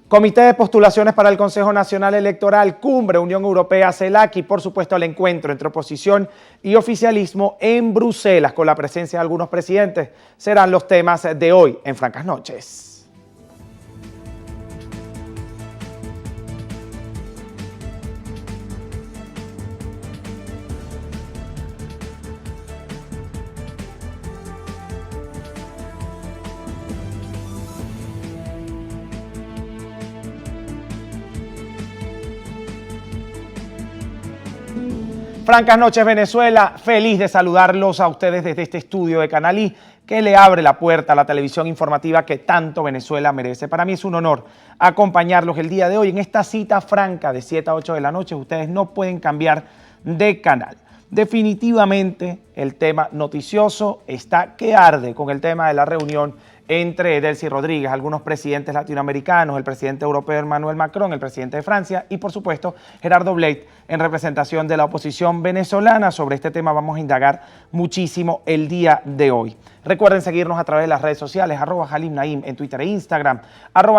Comité de postulaciones para el Consejo Nacional Electoral, Cumbre, Unión Europea, CELAC y por supuesto el encuentro entre oposición y oficialismo en Bruselas con la presencia de algunos presidentes serán los temas de hoy en Francas Noches. Francas Noches Venezuela, feliz de saludarlos a ustedes desde este estudio de Canal I que le abre la puerta a la televisión informativa que tanto Venezuela merece. Para mí es un honor acompañarlos el día de hoy en esta cita franca de 7 a 8 de la noche. Ustedes no pueden cambiar de canal. Definitivamente el tema noticioso está que arde con el tema de la reunión entre Delcy Rodríguez, algunos presidentes latinoamericanos, el presidente europeo Emmanuel Macron, el presidente de Francia y por supuesto Gerardo Blade en representación de la oposición venezolana. Sobre este tema vamos a indagar muchísimo el día de hoy. Recuerden seguirnos a través de las redes sociales, @HalimNaim en Twitter e Instagram,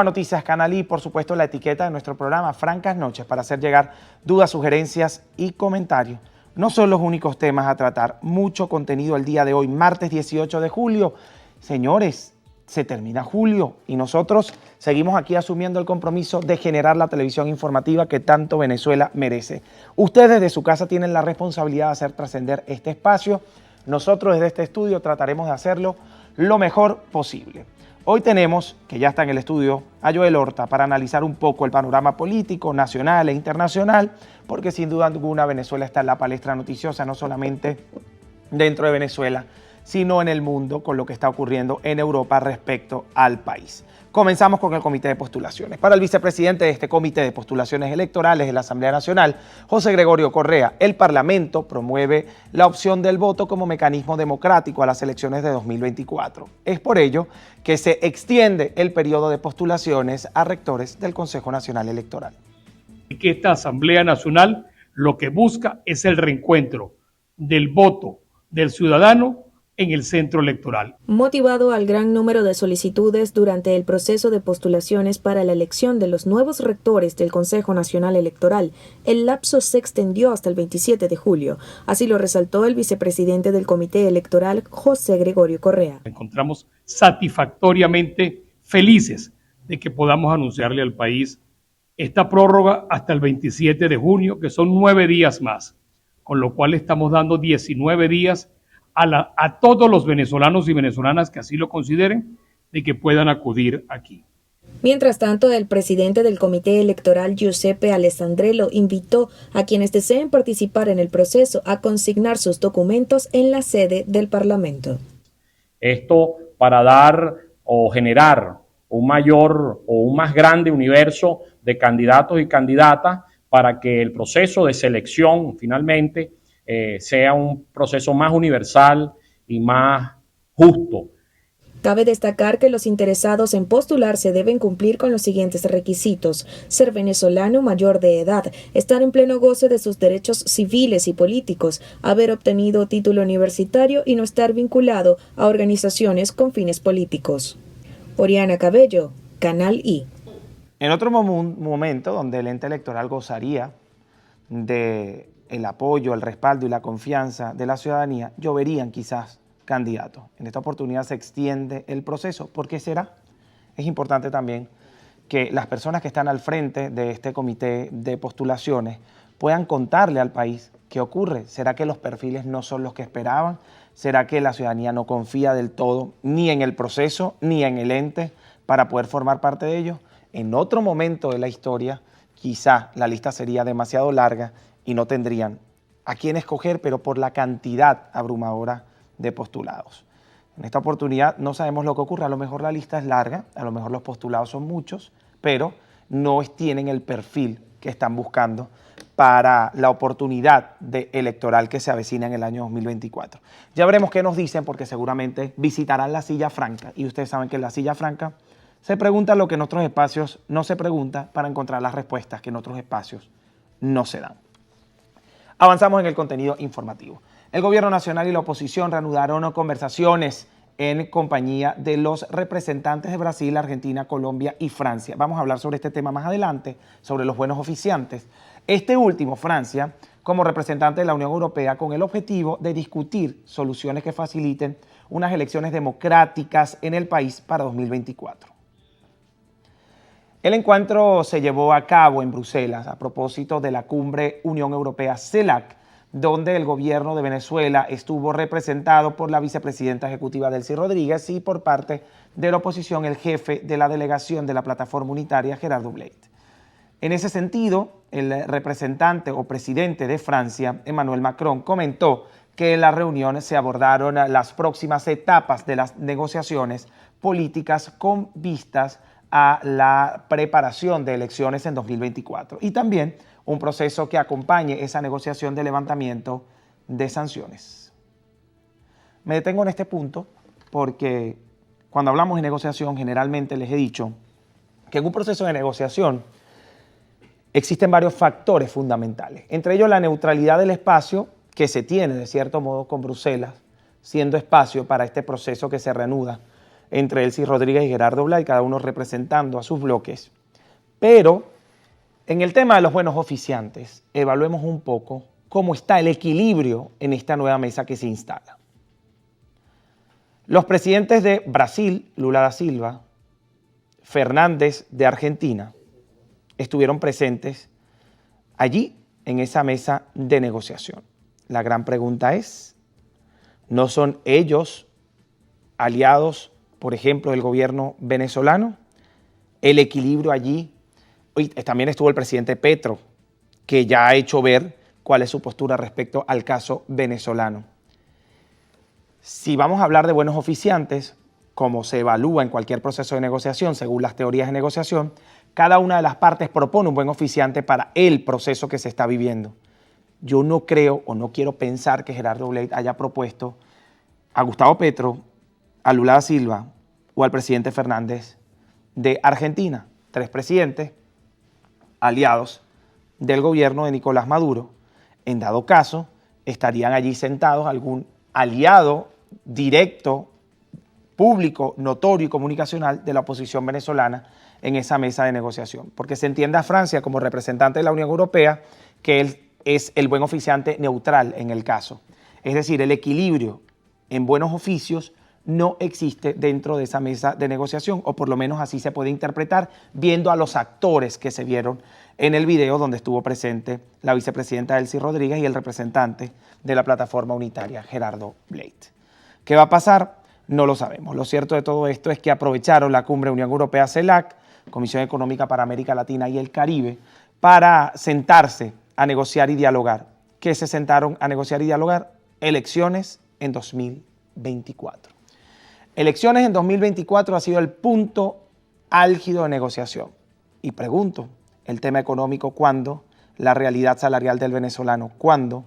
@Noticias Canal I, por supuesto la etiqueta de nuestro programa Francas Noches para hacer llegar dudas, sugerencias y comentarios. No son los únicos temas a tratar, mucho contenido el día de hoy, martes 18 de julio. Señores, se termina julio y nosotros seguimos aquí asumiendo el compromiso de generar la televisión informativa que tanto Venezuela merece. Ustedes desde su casa tienen la responsabilidad de hacer trascender este espacio. Nosotros desde este estudio trataremos de hacerlo lo mejor posible. Hoy tenemos, que ya está en el estudio, a Joel Horta para analizar un poco el panorama político nacional e internacional, porque sin duda alguna Venezuela está en la palestra noticiosa, no solamente dentro de Venezuela, sino en el mundo con lo que está ocurriendo en Europa respecto al país. Comenzamos con el Comité de Postulaciones. Para el vicepresidente de este Comité de Postulaciones Electorales de la Asamblea Nacional, José Gregorio Correa, el Parlamento promueve la opción del voto como mecanismo democrático a las elecciones de 2024. Es por ello que se extiende el periodo de postulaciones a rectores del Consejo Nacional Electoral. Que esta Asamblea Nacional lo que busca es el reencuentro del voto del ciudadano en el centro electoral. Motivado al gran número de solicitudes durante el proceso de postulaciones para la elección de los nuevos rectores del Consejo Nacional Electoral, el lapso se extendió hasta el 27 de julio. Así lo resaltó el vicepresidente del Comité Electoral, José Gregorio Correa. Encontramos satisfactoriamente felices de que podamos anunciarle al país esta prórroga hasta el 27 de junio, que son 9 días más, con lo cual estamos dando 19 días a todos los venezolanos y venezolanas que así lo consideren, de que puedan acudir aquí. Mientras tanto, el presidente del Comité Electoral, Giuseppe Alessandrello, invitó a quienes deseen participar en el proceso a consignar sus documentos en la sede del Parlamento. Esto para dar o generar un mayor o un más grande universo de candidatos y candidatas para que el proceso de selección finalmente sea un proceso más universal y más justo. Cabe destacar que los interesados en postularse deben cumplir con los siguientes requisitos: ser venezolano mayor de edad, estar en pleno goce de sus derechos civiles y políticos, haber obtenido título universitario y no estar vinculado a organizaciones con fines políticos. Oriana Cabello, Canal I. En otro momento donde el ente electoral gozaría de el apoyo, el respaldo y la confianza de la ciudadanía, lloverían quizás candidatos. En esta oportunidad se extiende el proceso. ¿Por qué será? Es importante también que las personas que están al frente de este comité de postulaciones puedan contarle al país qué ocurre. ¿Será que los perfiles no son los que esperaban? ¿Será que la ciudadanía no confía del todo ni en el proceso ni en el ente para poder formar parte de ellos? En otro momento de la historia, quizá la lista sería demasiado larga y no tendrían a quién escoger, pero por la cantidad abrumadora de postulados. En esta oportunidad no sabemos lo que ocurre, a lo mejor la lista es larga, a lo mejor los postulados son muchos, pero no tienen el perfil que están buscando para la oportunidad electoral que se avecina en el año 2024. Ya veremos qué nos dicen, porque seguramente visitarán la silla franca, y ustedes saben que en la silla franca se pregunta lo que en otros espacios no se pregunta para encontrar las respuestas que en otros espacios no se dan. Avanzamos en el contenido informativo. El gobierno nacional y la oposición reanudaron conversaciones en compañía de los representantes de Brasil, Argentina, Colombia y Francia. Vamos a hablar sobre este tema más adelante, sobre los buenos oficiantes. Este último, Francia, como representante de la Unión Europea, con el objetivo de discutir soluciones que faciliten unas elecciones democráticas en el país para 2024. El encuentro se llevó a cabo en Bruselas a propósito de la cumbre Unión Europea-CELAC, donde el gobierno de Venezuela estuvo representado por la vicepresidenta ejecutiva Delcy Rodríguez y por parte de la oposición el jefe de la delegación de la plataforma unitaria, Gerardo Blade. En ese sentido, el representante o presidente de Francia, Emmanuel Macron, comentó que en la reunión se abordaron las próximas etapas de las negociaciones políticas con vistas a la preparación de elecciones en 2024 y también un proceso que acompañe esa negociación de levantamiento de sanciones. Me detengo en este punto porque cuando hablamos de negociación generalmente les he dicho que en un proceso de negociación existen varios factores fundamentales, entre ellos la neutralidad del espacio que se tiene de cierto modo con Bruselas, siendo espacio para este proceso que se reanuda entre Delcy Rodríguez y Gerardo Blade, cada uno representando a sus bloques. Pero en el tema de los buenos oficiantes, evaluemos un poco cómo está el equilibrio en esta nueva mesa que se instala. Los presidentes de Brasil, Lula da Silva, Fernández de Argentina, estuvieron presentes allí en esa mesa de negociación. La gran pregunta es, ¿no son ellos aliados, por ejemplo, del gobierno venezolano? El equilibrio allí. También estuvo el presidente Petro, que ya ha hecho ver cuál es su postura respecto al caso venezolano. Si vamos a hablar de buenos oficiantes, como se evalúa en cualquier proceso de negociación, según las teorías de negociación, cada una de las partes propone un buen oficiante para el proceso que se está viviendo. Yo no creo o no quiero pensar que Gerardo Blade haya propuesto a Gustavo Petro, a Lula da Silva o al presidente Fernández de Argentina, 3 presidentes aliados del gobierno de Nicolás Maduro. En dado caso, estarían allí sentados algún aliado directo, público, notorio y comunicacional de la oposición venezolana en esa mesa de negociación. Porque se entiende a Francia como representante de la Unión Europea que él es el buen oficiante neutral en el caso. Es decir, el equilibrio en buenos oficios no existe dentro de esa mesa de negociación, o por lo menos así se puede interpretar viendo a los actores que se vieron en el video donde estuvo presente la vicepresidenta Delcy Rodríguez y el representante de la plataforma unitaria, Gerardo Blade. ¿Qué va a pasar? No lo sabemos. Lo cierto de todo esto es que aprovecharon la cumbre Unión Europea-CELAC, Comisión Económica para América Latina y el Caribe, para sentarse a negociar y dialogar. ¿Qué se sentaron a negociar y dialogar? Elecciones en 2024. Elecciones en 2024 ha sido el punto álgido de negociación. Y pregunto, el tema económico, ¿cuándo? La realidad salarial del venezolano, ¿cuándo?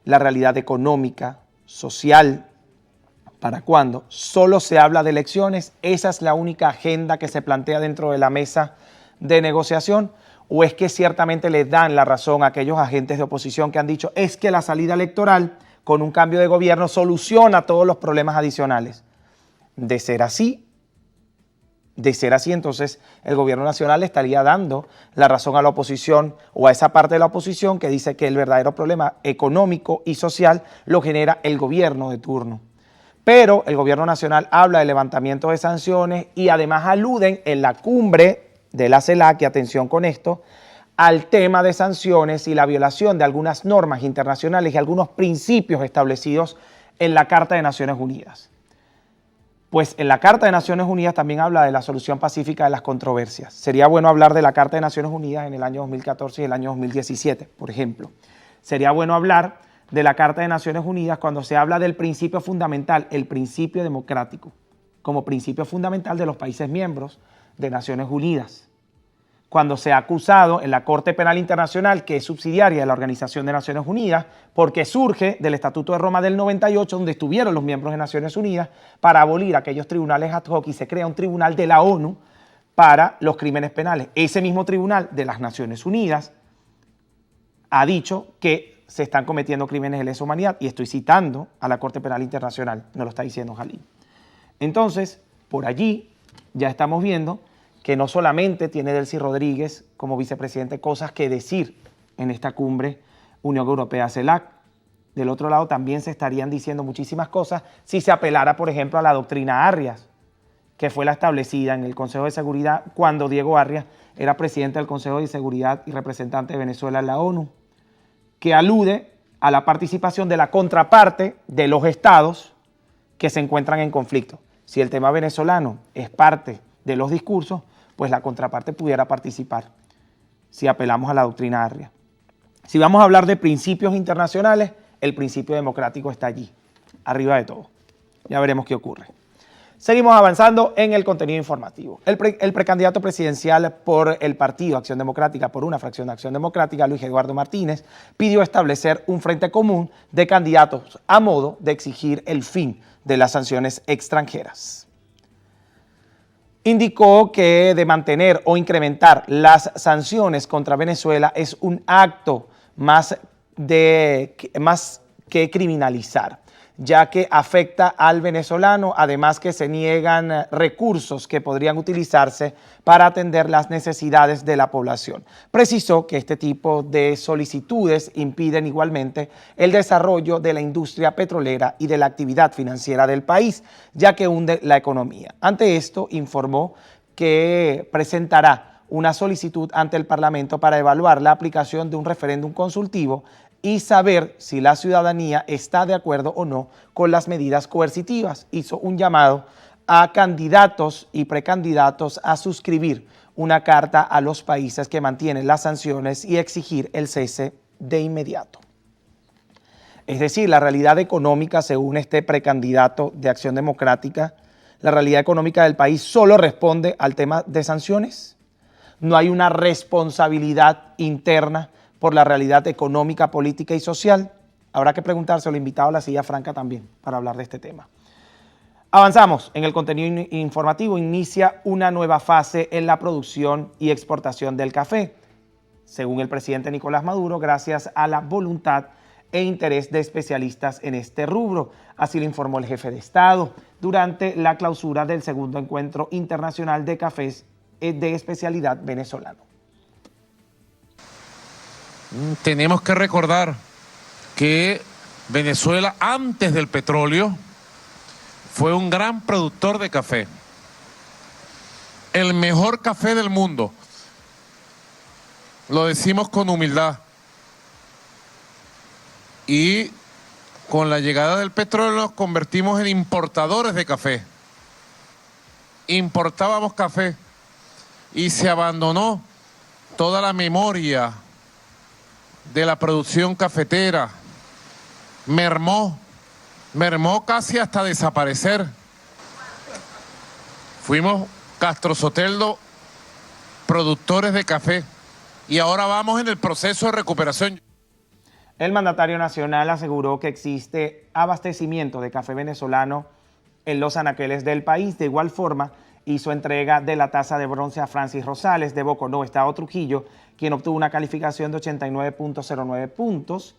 La realidad económica, social, ¿para cuándo? Solo se habla de elecciones, esa es la única agenda que se plantea dentro de la mesa de negociación, o es que ciertamente les dan la razón a aquellos agentes de oposición que han dicho es que la salida electoral con un cambio de gobierno soluciona todos los problemas adicionales. De ser así, entonces el gobierno nacional estaría dando la razón a la oposición o a esa parte de la oposición que dice que el verdadero problema económico y social lo genera el gobierno de turno. Pero el gobierno nacional habla de levantamiento de sanciones y además aluden en la cumbre de la CELAC, y atención con esto, al tema de sanciones y la violación de algunas normas internacionales y algunos principios establecidos en la Carta de Naciones Unidas. Pues en la Carta de Naciones Unidas también habla de la solución pacífica de las controversias. Sería bueno hablar de la Carta de Naciones Unidas en el año 2014 y el año 2017, por ejemplo. Sería bueno hablar de la Carta de Naciones Unidas cuando se habla del principio fundamental, el principio democrático, como principio fundamental de los países miembros de Naciones Unidas. Cuando se ha acusado en la Corte Penal Internacional, que es subsidiaria de la Organización de Naciones Unidas, porque surge del Estatuto de Roma del 98, donde estuvieron los miembros de Naciones Unidas, para abolir aquellos tribunales ad hoc y se crea un tribunal de la ONU para los crímenes penales. Ese mismo tribunal de las Naciones Unidas ha dicho que se están cometiendo crímenes de lesa humanidad, y estoy citando a la Corte Penal Internacional, no lo está diciendo Jalín. Entonces, por allí ya estamos viendo que no solamente tiene Delcy Rodríguez como vicepresidente cosas que decir en esta cumbre Unión Europea-CELAC. Del otro lado también se estarían diciendo muchísimas cosas si se apelara, por ejemplo, a la doctrina Arias, que fue la establecida en el Consejo de Seguridad cuando Diego Arias era presidente del Consejo de Seguridad y representante de Venezuela en la ONU, que alude a la participación de la contraparte de los estados que se encuentran en conflicto. Si el tema venezolano es parte de los discursos, pues la contraparte pudiera participar si apelamos a la doctrina Arias. Si vamos a hablar de principios internacionales, el principio democrático está allí, arriba de todo. Ya veremos qué ocurre. Seguimos avanzando en el contenido informativo. El precandidato presidencial por el Partido Acción Democrática, por una fracción de Acción Democrática, Luis Eduardo Martínez, pidió establecer un frente común de candidatos a modo de exigir el fin de las sanciones extranjeras. Indicó que de mantener o incrementar las sanciones contra Venezuela es un acto más que criminalizar, ya que afecta al venezolano, además que se niegan recursos que podrían utilizarse para atender las necesidades de la población. Precisó que este tipo de solicitudes impiden igualmente el desarrollo de la industria petrolera y de la actividad financiera del país, ya que hunde la economía. Ante esto, informó que presentará una solicitud ante el Parlamento para evaluar la aplicación de un referéndum consultivo y saber si la ciudadanía está de acuerdo o no con las medidas coercitivas. Hizo un llamado a candidatos y precandidatos a suscribir una carta a los países que mantienen las sanciones y exigir el cese de inmediato. Es decir, la realidad económica, según este precandidato de Acción Democrática, la realidad económica del país solo responde al tema de sanciones. No hay una responsabilidad interna por la realidad económica, política y social. Habrá que preguntárselo, invitado a la silla franca también para hablar de este tema. Avanzamos en el contenido informativo. Inicia una nueva fase en la producción y exportación del café, según el presidente Nicolás Maduro, gracias a la voluntad e interés de especialistas en este rubro. Así lo informó el jefe de Estado durante la clausura del segundo encuentro internacional de cafés de especialidad venezolano. Tenemos que recordar que Venezuela, antes del petróleo, fue un gran productor de café. El mejor café del mundo. Lo decimos con humildad. Y con la llegada del petróleo nos convertimos en importadores de café. Importábamos café y se abandonó toda la memoria de la producción cafetera, mermó casi hasta desaparecer. Fuimos Castro Soteldo productores de café y ahora vamos en el proceso de recuperación. El mandatario nacional aseguró que existe abastecimiento de café venezolano en los anaqueles del país. De igual forma, hizo entrega de la taza de bronce a Francis Rosales de Boconó, Estado Trujillo, quien obtuvo una calificación de 89.09 puntos.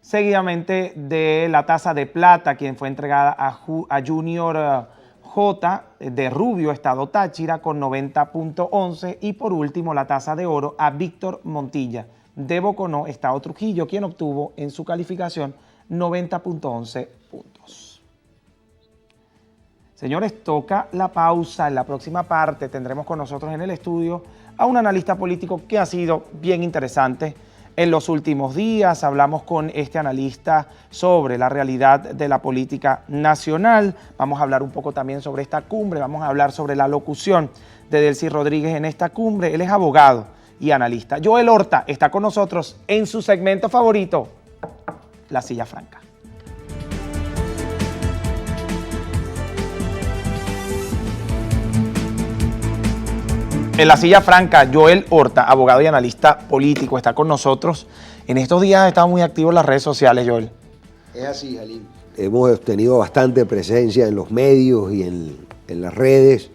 Seguidamente de la taza de plata, quien fue entregada a Junior J de Rubio, Estado Táchira, con 90.11. Y por último, la taza de oro a Víctor Montilla de Boconó, Estado Trujillo, quien obtuvo en su calificación 90.11 puntos. Señores, toca la pausa. En la próxima parte tendremos con nosotros en el estudio a un analista político que ha sido bien interesante en los últimos días. Hablamos con este analista sobre la realidad de la política nacional. Vamos a hablar un poco también sobre esta cumbre. Vamos a hablar sobre la locución de Delcy Rodríguez en esta cumbre. Él es abogado y analista. Joel Horta está con nosotros en su segmento favorito, La Silla Franca. En La Silla Franca, Joel Horta, abogado y analista político, está con nosotros. En estos días ha estado muy activo en las redes sociales, Joel. Es así, Jalín. Hemos tenido bastante presencia en los medios y en las redes.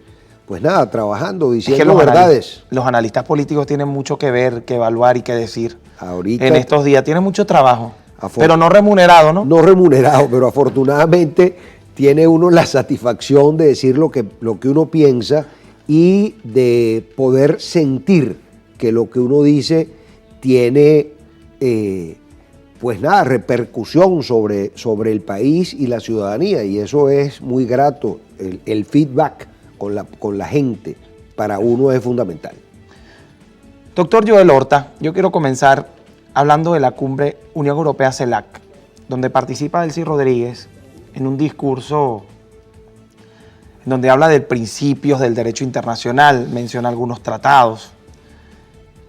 Pues nada, trabajando, diciendo verdades. Los analistas políticos tienen mucho que ver, que evaluar y que decir. Ahorita, en estos días tienen mucho trabajo, pero no remunerado, ¿no? No remunerado, pero afortunadamente tiene uno la satisfacción de decir lo que uno piensa y de poder sentir que lo que uno dice tiene, pues nada, repercusión sobre el país y la ciudadanía, y eso es muy grato. El feedback con la gente para uno es fundamental. Doctor Joel Horta, yo quiero comenzar hablando de la cumbre Unión Europea-CELAC, donde participa Delcy Rodríguez en un discurso en donde habla de principios del derecho internacional, menciona algunos tratados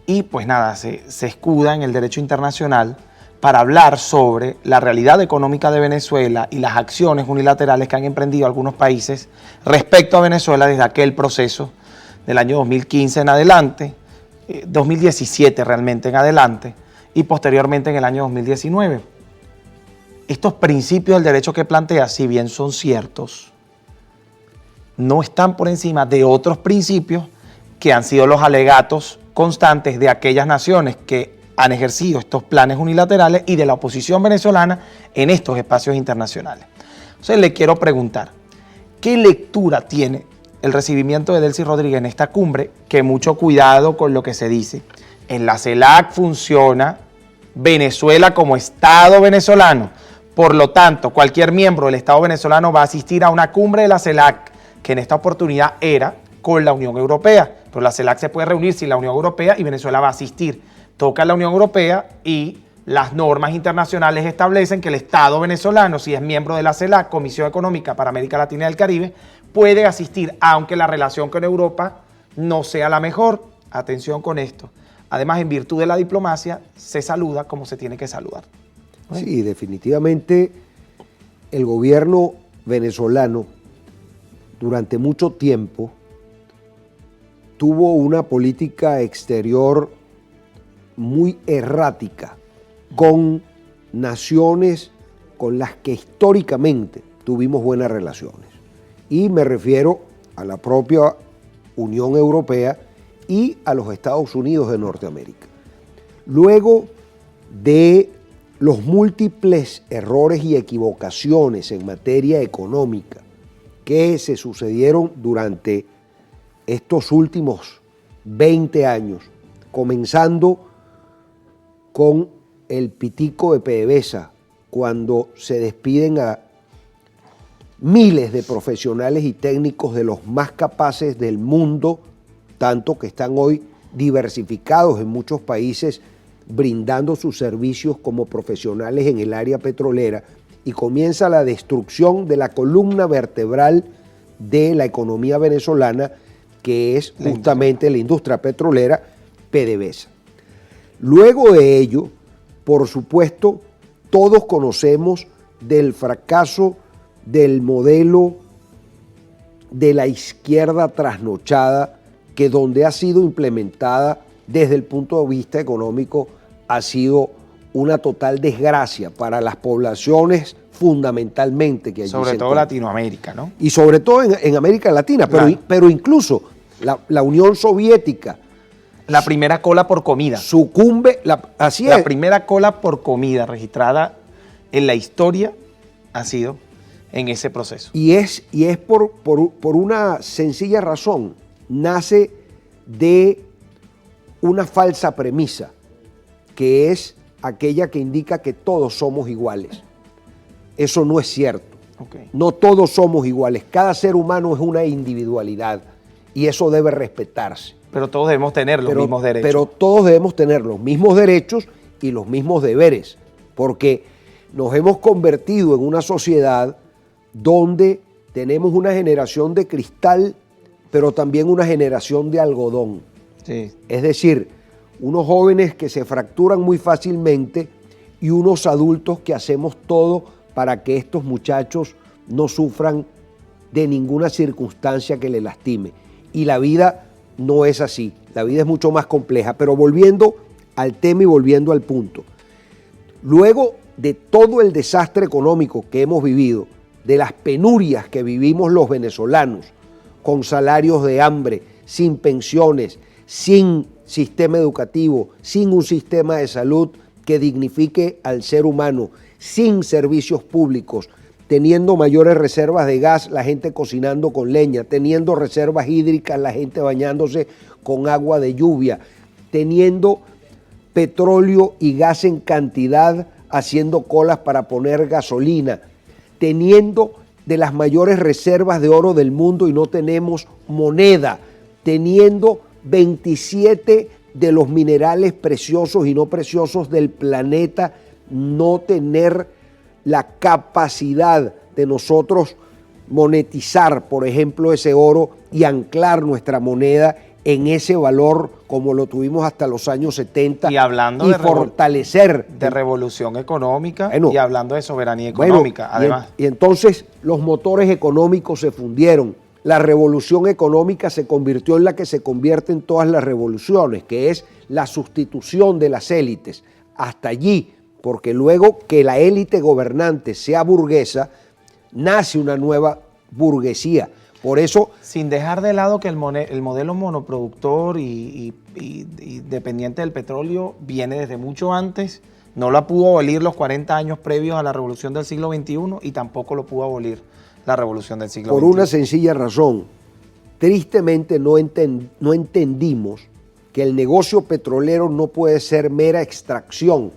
y pues nada, se escuda en el derecho internacional para hablar sobre la realidad económica de Venezuela y las acciones unilaterales que han emprendido algunos países respecto a Venezuela desde aquel proceso del año 2015 en adelante, 2017 realmente en adelante y posteriormente en el año 2019. Estos principios del derecho que plantea, si bien son ciertos, no están por encima de otros principios que han sido los alegatos constantes de aquellas naciones que han ejercido estos planes unilaterales y de la oposición venezolana en estos espacios internacionales. Entonces le quiero preguntar, ¿qué lectura tiene el recibimiento de Delcy Rodríguez en esta cumbre? Que mucho cuidado con lo que se dice. En la CELAC funciona Venezuela como Estado venezolano. Por lo tanto, cualquier miembro del Estado venezolano va a asistir a una cumbre de la CELAC, que en esta oportunidad era con la Unión Europea. Pero la CELAC se puede reunir sin la Unión Europea y Venezuela va a asistir. Toca la Unión Europea y las normas internacionales establecen que el Estado venezolano, si es miembro de la CELAC, Comisión Económica para América Latina y el Caribe, puede asistir, aunque la relación con Europa no sea la mejor. Atención con esto. Además, en virtud de la diplomacia, se saluda como se tiene que saludar. Sí, definitivamente el gobierno venezolano durante mucho tiempo tuvo una política exterior muy errática con naciones con las que históricamente tuvimos buenas relaciones. Y me refiero a la propia Unión Europea y a los Estados Unidos de Norteamérica. Luego de los múltiples errores y equivocaciones en materia económica que se sucedieron durante estos últimos 20 años, comenzando con el pitico de PDVSA, cuando se despiden a miles de profesionales y técnicos de los más capaces del mundo, tanto que están hoy diversificados en muchos países, brindando sus servicios como profesionales en el área petrolera, y comienza la destrucción de la columna vertebral de la economía venezolana, que es justamente la industria petrolera, PDVSA. Luego de ello, por supuesto, todos conocemos del fracaso del modelo de la izquierda trasnochada, que donde ha sido implementada desde el punto de vista económico ha sido una total desgracia para las poblaciones fundamentalmente que allí sobre todo Latinoamérica, ¿no? Y sobre todo en América Latina, claro. pero incluso la Unión Soviética. La primera cola por comida. Sucumbe, así es. La primera cola por comida registrada en la historia ha sido en ese proceso. Y es por una sencilla razón. Nace de una falsa premisa, que es aquella que indica que todos somos iguales. Eso no es cierto. Okay. No todos somos iguales. Cada ser humano es una individualidad y eso debe respetarse. Pero todos debemos tener los mismos derechos. Pero todos debemos tener los mismos derechos y los mismos deberes, porque nos hemos convertido en una sociedad donde tenemos una generación de cristal, pero también una generación de algodón. Sí. Es decir, unos jóvenes que se fracturan muy fácilmente y unos adultos que hacemos todo para que estos muchachos no sufran de ninguna circunstancia que les lastime. Y la vida no es así, la vida es mucho más compleja. Pero volviendo al tema y volviendo al punto, luego de todo el desastre económico que hemos vivido, de las penurias que vivimos los venezolanos, con salarios de hambre, sin pensiones, sin sistema educativo, sin un sistema de salud que dignifique al ser humano, sin servicios públicos, teniendo mayores reservas de gas, la gente cocinando con leña, teniendo reservas hídricas, la gente bañándose con agua de lluvia, teniendo petróleo y gas en cantidad, haciendo colas para poner gasolina, teniendo de las mayores reservas de oro del mundo y no tenemos moneda, teniendo 27 de los minerales preciosos y no preciosos del planeta, no tener la capacidad de nosotros monetizar, por ejemplo, ese oro y anclar nuestra moneda en ese valor como lo tuvimos hasta los años 70 y hablando y fortalecer de revolución económica, bueno, y hablando de soberanía económica, además. Y entonces los motores económicos se fundieron. La revolución económica se convirtió en la que se convierte en todas las revoluciones, que es la sustitución de las élites. Hasta allí, porque luego que la élite gobernante sea burguesa, nace una nueva burguesía. Por eso, sin dejar de lado que el modelo monoproductor y dependiente del petróleo viene desde mucho antes, no lo pudo abolir los 40 años previos a la revolución del siglo XXI y tampoco lo pudo abolir la revolución del siglo XXI. Por una sencilla razón, tristemente no entendimos que el negocio petrolero no puede ser mera extracción.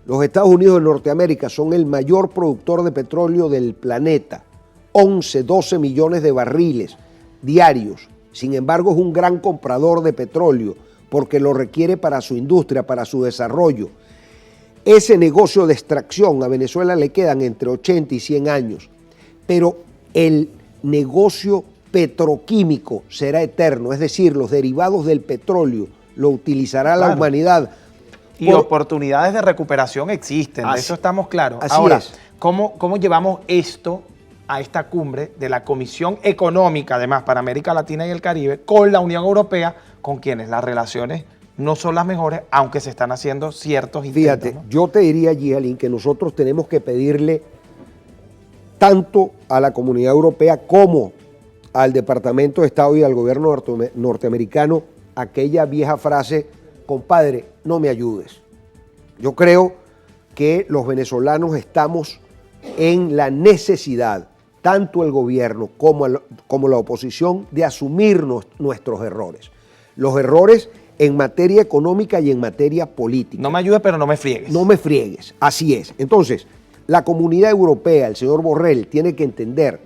Los Estados Unidos de Norteamérica son el mayor productor de petróleo del planeta. 11, 12 millones de barriles diarios. Sin embargo, es un gran comprador de petróleo porque lo requiere para su industria, para su desarrollo. Ese negocio de extracción a Venezuela le quedan entre 80 y 100 años, pero el negocio petroquímico será eterno, es decir, los derivados del petróleo lo utilizará la humanidad. Y oportunidades de recuperación existen, de eso estamos claros. Ahora, ¿cómo llevamos esto a esta cumbre de la Comisión Económica, además, para América Latina y el Caribe, con la Unión Europea, con quienes las relaciones no son las mejores, aunque se están haciendo ciertos intentos? Fíjate, ¿no? Yo te diría, Gialin, que nosotros tenemos que pedirle tanto a la Comunidad Europea como al Departamento de Estado y al gobierno norteamericano aquella vieja frase: compadre, no me ayudes. Yo creo que los venezolanos estamos en la necesidad, tanto el gobierno como la oposición, de asumir nuestros errores. Los errores en materia económica y en materia política. No me ayudes, pero no me friegues. No me friegues, así es. Entonces, la Comunidad Europea, el señor Borrell, tiene que entender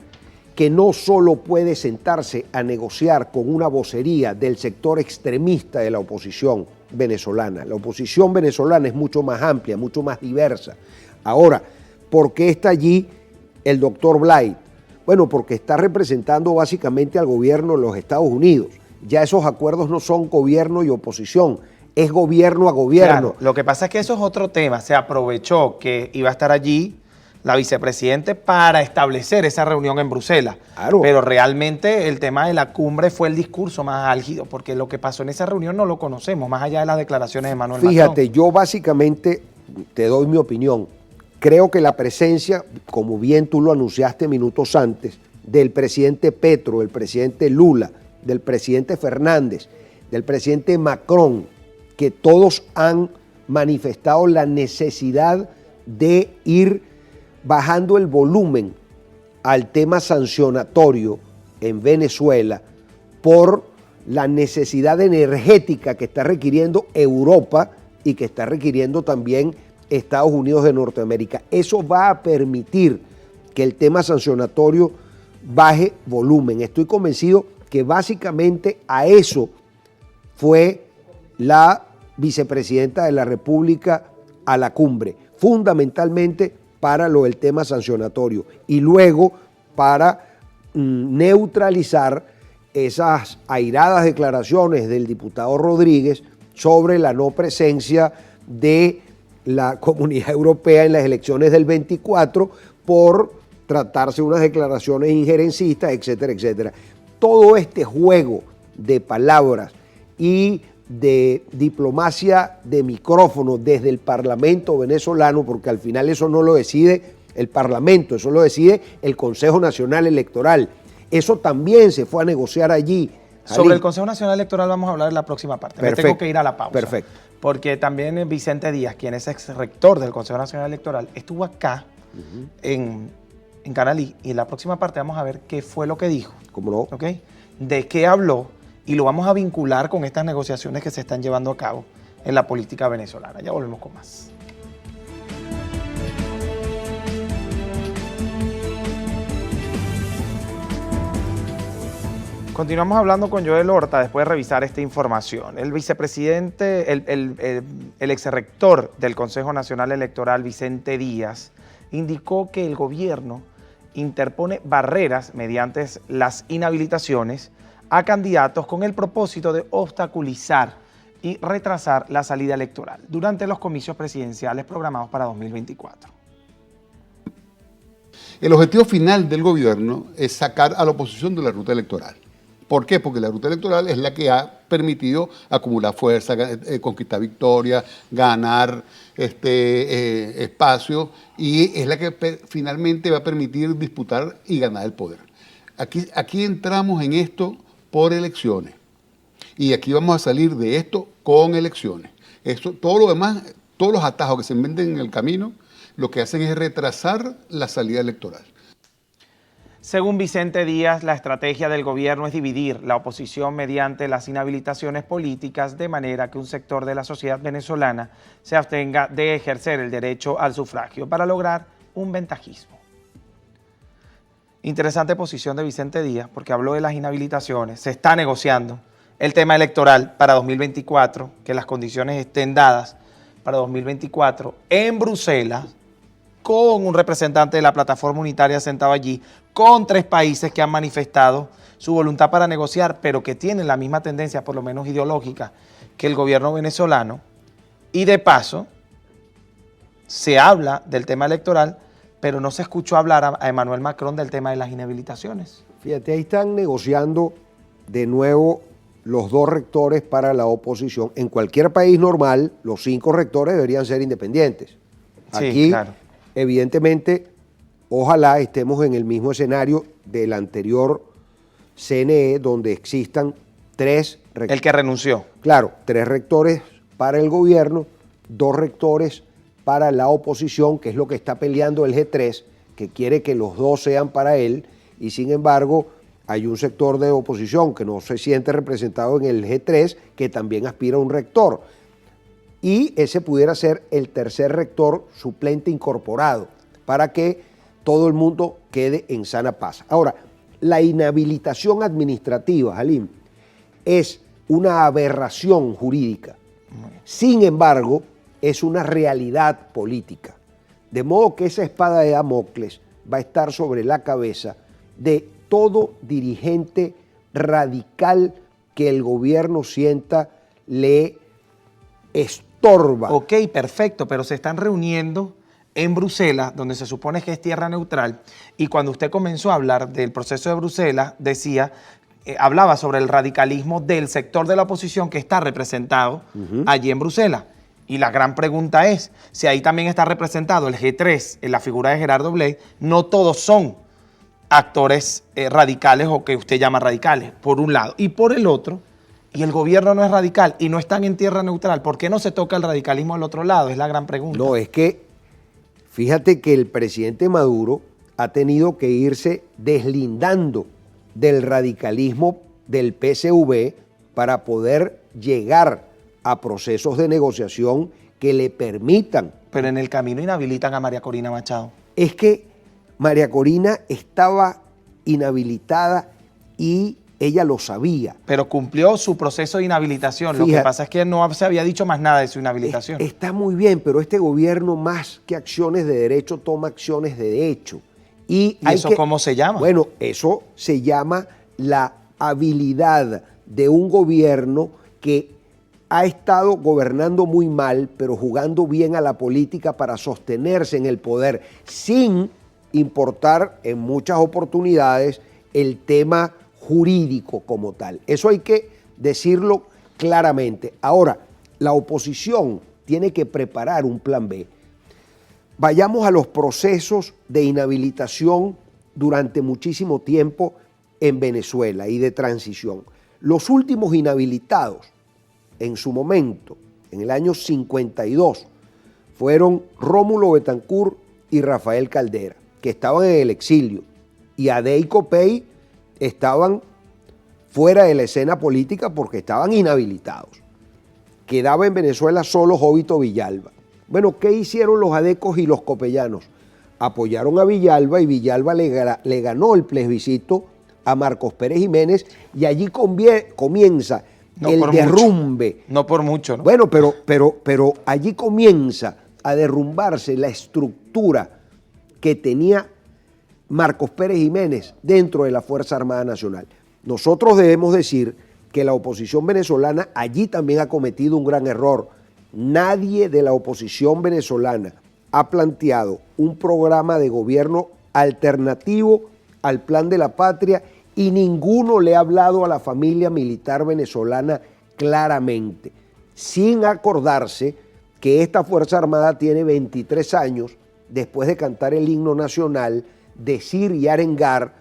que no solo puede sentarse a negociar con una vocería del sector extremista de la oposición venezolana. La oposición venezolana es mucho más amplia, mucho más diversa. Ahora, ¿por qué está allí el doctor Blight? Bueno, porque está representando básicamente al gobierno de los Estados Unidos. Ya esos acuerdos no son gobierno y oposición, es gobierno a gobierno. Claro, lo que pasa es que eso es otro tema. Se aprovechó que iba a estar allí la vicepresidente para establecer esa reunión en Bruselas. Claro. Pero realmente el tema de la cumbre fue el discurso más álgido, porque lo que pasó en esa reunión no lo conocemos, más allá de las declaraciones de Emmanuel Macron. Fíjate, yo básicamente te doy mi opinión. Creo que la presencia, como bien tú lo anunciaste minutos antes, del presidente Petro, del presidente Lula, del presidente Fernández, del presidente Macron, que todos han manifestado la necesidad de ir bajando el volumen al tema sancionatorio en Venezuela por la necesidad energética que está requiriendo Europa y que está requiriendo también Estados Unidos de Norteamérica. Eso va a permitir que el tema sancionatorio baje volumen. Estoy convencido que básicamente a eso fue la vicepresidenta de la República a la cumbre, fundamentalmente para lo del tema sancionatorio y luego para neutralizar esas airadas declaraciones del diputado Rodríguez sobre la no presencia de la Comunidad Europea en las elecciones del 24 por tratarse de unas declaraciones injerencistas, etcétera, etcétera. Todo este juego de palabras y de diplomacia de micrófono desde el Parlamento venezolano, porque al final eso no lo decide el Parlamento, eso lo decide el Consejo Nacional Electoral. Eso también se fue a negociar allí. Sobre el Consejo Nacional Electoral vamos a hablar en la próxima parte. Perfecto. Me tengo que ir a la pausa. Perfecto. Porque también Vicente Díaz, quien es ex rector del Consejo Nacional Electoral, estuvo acá en en Canalí y en la próxima parte vamos a ver qué fue lo que dijo. ¿Cómo no? ¿Ok? De qué habló y lo vamos a vincular con estas negociaciones que se están llevando a cabo en la política venezolana. Ya volvemos con más. Continuamos hablando con Joel Horta después de revisar esta información. El vicepresidente, el exrector del Consejo Nacional Electoral, Vicente Díaz, indicó que el gobierno interpone barreras mediante las inhabilitaciones a candidatos con el propósito de obstaculizar y retrasar la salida electoral durante los comicios presidenciales programados para 2024. El objetivo final del gobierno es sacar a la oposición de la ruta electoral. ¿Por qué? Porque la ruta electoral es la que ha permitido acumular fuerza, conquistar victorias, ganar espacio, y es la que finalmente va a permitir disputar y ganar el poder. Aquí entramos en esto por elecciones y aquí vamos a salir de esto con elecciones. Todo lo demás, todos los atajos que se inventen en el camino, lo que hacen es retrasar la salida electoral. Según Vicente Díaz, la estrategia del gobierno es dividir la oposición mediante las inhabilitaciones políticas de manera que un sector de la sociedad venezolana se abstenga de ejercer el derecho al sufragio para lograr un ventajismo. Interesante posición de Vicente Díaz porque habló de las inhabilitaciones. Se está negociando el tema electoral para 2024, que las condiciones estén dadas para 2024 en Bruselas, con un representante de la plataforma unitaria sentado allí, con 3 países que han manifestado su voluntad para negociar, pero que tienen la misma tendencia, por lo menos ideológica, que el gobierno venezolano. Y de paso, se habla del tema electoral, pero no se escuchó hablar a Emmanuel Macron del tema de las inhabilitaciones. Fíjate, ahí están negociando de nuevo los 2 rectores para la oposición. En cualquier país normal, los 5 rectores deberían ser independientes. Sí, Aquí, claro. evidentemente, ojalá estemos en el mismo escenario del anterior CNE, donde existan 3 rectores. El que renunció. Claro, 3 rectores para el gobierno, 2 rectores para la oposición, que es lo que está peleando el G3, que quiere que los 2 sean para él, y sin embargo hay un sector de oposición que no se siente representado en el G3, que también aspira a un rector. Y ese pudiera ser el tercer rector suplente incorporado, para que todo el mundo quede en sana paz. Ahora, la inhabilitación administrativa, Halim, es una aberración jurídica. Sin embargo, es una realidad política. De modo que esa espada de Damocles va a estar sobre la cabeza de todo dirigente radical que el gobierno sienta le estorba. Ok, perfecto, pero se están reuniendo en Bruselas, donde se supone que es tierra neutral, y cuando usted comenzó a hablar del proceso de Bruselas, hablaba sobre el radicalismo del sector de la oposición que está representado allí en Bruselas. Y la gran pregunta es, si ahí también está representado el G3 en la figura de Gerardo Blay, no todos son actores radicales o que usted llama radicales, por un lado. Y por el otro, y el gobierno no es radical y no están en tierra neutral, ¿por qué no se toca el radicalismo del otro lado? Es la gran pregunta. No, es que fíjate que el presidente Maduro ha tenido que irse deslindando del radicalismo del PSV para poder llegar a procesos de negociación que le permitan. Pero en el camino inhabilitan a María Corina Machado. Es que María Corina estaba inhabilitada y ella lo sabía. Pero cumplió su proceso de inhabilitación. Fíjate, lo que pasa es que no se había dicho más nada de su inhabilitación. Está muy bien, pero este gobierno más que acciones de derecho toma acciones de hecho. ¿Y eso cómo se llama? Bueno, eso se llama la habilidad de un gobierno que ha estado gobernando muy mal, pero jugando bien a la política para sostenerse en el poder, sin importar en muchas oportunidades el tema jurídico como tal. Eso hay que decirlo claramente. Ahora, la oposición tiene que preparar un plan B. Vayamos a los procesos de inhabilitación durante muchísimo tiempo en Venezuela y de transición. Los últimos inhabilitados en su momento, en el año 52, fueron Rómulo Betancourt y Rafael Caldera. que estaban en el exilio, y Adey y Copey estaban fuera de la escena política porque estaban inhabilitados. Quedaba en Venezuela solo Jovito Villalba. Bueno, ¿qué hicieron los adecos y los copellanos? Apoyaron a Villalba y Villalba le ganó el plebiscito a Marcos Pérez Jiménez y allí comienza el derrumbe. Mucho. No por mucho, ¿no? Bueno, pero allí comienza a derrumbarse la estructura que tenía Marcos Pérez Jiménez dentro de la Fuerza Armada Nacional. Nosotros debemos decir que la oposición venezolana allí también ha cometido un gran error. Nadie de la oposición venezolana ha planteado un programa de gobierno alternativo al Plan de la Patria y ninguno le ha hablado a la familia militar venezolana claramente, sin acordarse que esta Fuerza Armada tiene 23 años después de cantar el himno nacional, decir y arengar: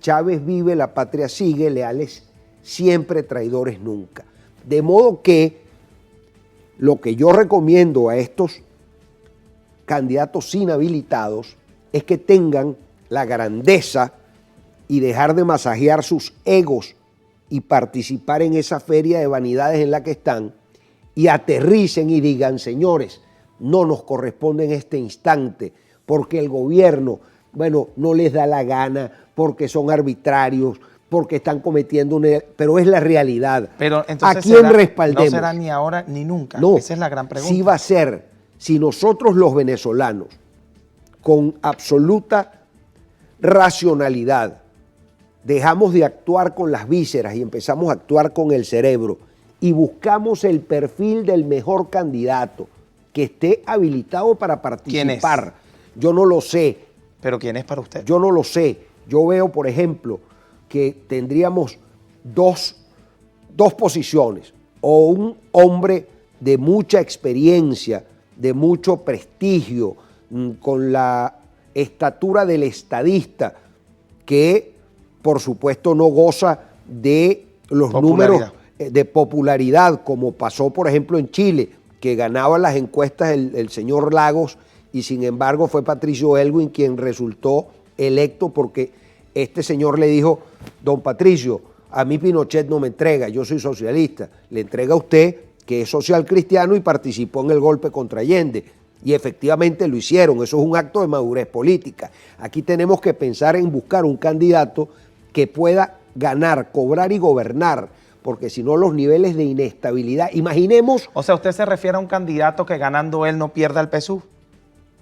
Chávez vive, la patria sigue, leales siempre, traidores nunca. De modo que lo que yo recomiendo a estos candidatos inhabilitados es que tengan la grandeza y dejar de masajear sus egos y participar en esa feria de vanidades en la que están y aterricen y digan: señores, no nos corresponde en este instante porque el gobierno, bueno, no les da la gana, porque son arbitrarios, porque están cometiendo pero es la realidad. Pero entonces ¿a quién respaldemos? No será ni ahora ni nunca. No, esa es la gran pregunta. Sí va a ser, si nosotros los venezolanos, con absoluta racionalidad, dejamos de actuar con las vísceras y empezamos a actuar con el cerebro y buscamos el perfil del mejor candidato que esté habilitado para participar. ¿Quién es? Yo no lo sé. ¿Pero quién es para usted? Yo no lo sé. Yo veo, por ejemplo, que tendríamos dos posiciones. O un hombre de mucha experiencia, de mucho prestigio, con la estatura del estadista, que por supuesto no goza de los números de popularidad, como pasó por ejemplo en Chile, que ganaba las encuestas el señor Lagos, y sin embargo fue Patricio Elwin quien resultó electo porque este señor le dijo: don Patricio, a mí Pinochet no me entrega, yo soy socialista, le entrega a usted, que es social cristiano y participó en el golpe contra Allende. Y efectivamente lo hicieron, eso es un acto de madurez política. Aquí tenemos que pensar en buscar un candidato que pueda ganar, cobrar y gobernar, porque si no los niveles de inestabilidad, imaginemos... O sea, ¿usted se refiere a un candidato que ganando él no pierda el PSUV?